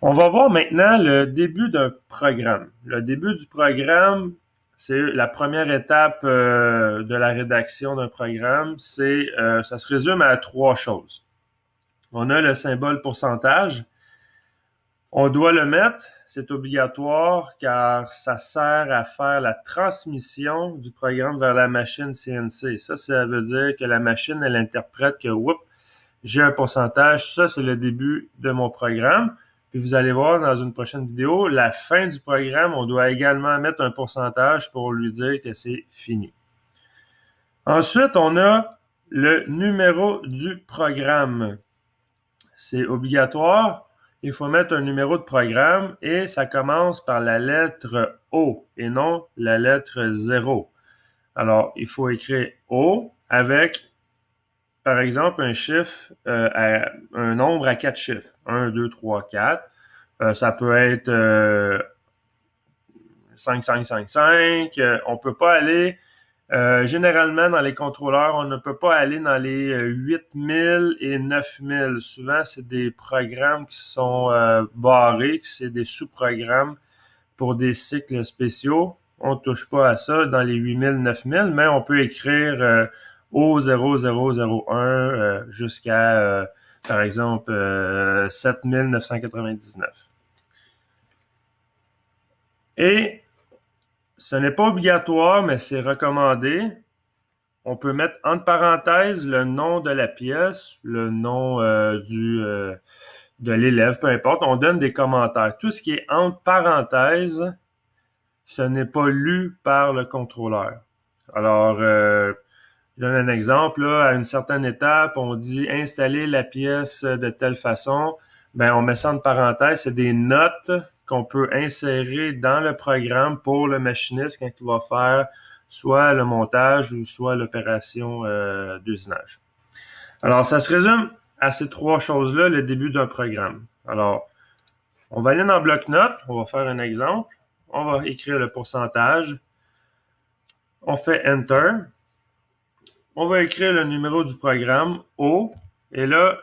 On va voir maintenant le début d'un programme. Le début du programme, c'est la première étape de la rédaction d'un programme. Ça se résume à trois choses. On a le symbole pourcentage. On doit le mettre, c'est obligatoire car ça sert à faire la transmission du programme vers la machine CNC. Ça veut dire que la machine, elle interprète que, oups, j'ai un pourcentage, ça c'est le début de mon programme. Puis vous allez voir dans une prochaine vidéo, la fin du programme, on doit également mettre un pourcentage pour lui dire que c'est fini. Ensuite, on a le numéro du programme. C'est obligatoire. Il faut mettre un numéro de programme et ça commence par la lettre O et non la lettre 0. Alors, il faut écrire O avec par exemple, un nombre à 4 chiffres. 1, 2, 3, 4. Ça peut être 5, 5, 5, 5. On peut pas aller, généralement, dans les contrôleurs, on ne peut pas aller dans les 8000 et 9000. Souvent, c'est des programmes qui sont barrés, que c'est des sous-programmes pour des cycles spéciaux. On ne touche pas à ça dans les 8000, 9000, mais on peut écrire au 0001 jusqu'à, par exemple, 7999. Et ce n'est pas obligatoire, mais c'est recommandé. On peut mettre entre parenthèses le nom de la pièce, le nom de l'élève, peu importe. On donne des commentaires. Tout ce qui est entre parenthèses, ce n'est pas lu par le contrôleur. Alors, je donne un exemple. Là, à une certaine étape, on dit installer la pièce de telle façon. Ben, on met ça entre parenthèses. C'est des notes qu'on peut insérer dans le programme pour le machiniste quand il va faire soit le montage ou soit l'opération d'usinage. Alors, ça se résume à ces trois choses-là, le début d'un programme. Alors, on va aller dans bloc-notes. On va faire un exemple. On va écrire le pourcentage. On fait Enter. On va écrire le numéro du programme, O. Et là,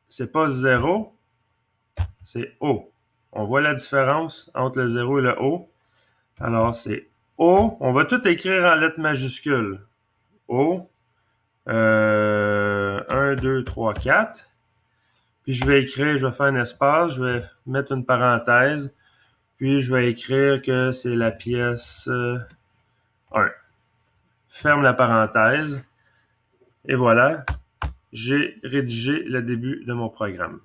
c'est pas 0, c'est O. On voit la différence entre le 0 et le O. Alors, c'est O. On va tout écrire en lettres majuscules. O. 1, 2, 3, 4. Puis je vais faire un espace, je vais mettre une parenthèse. Puis je vais écrire que c'est la pièce 1. Ferme la parenthèse. Et voilà, j'ai rédigé le début de mon programme.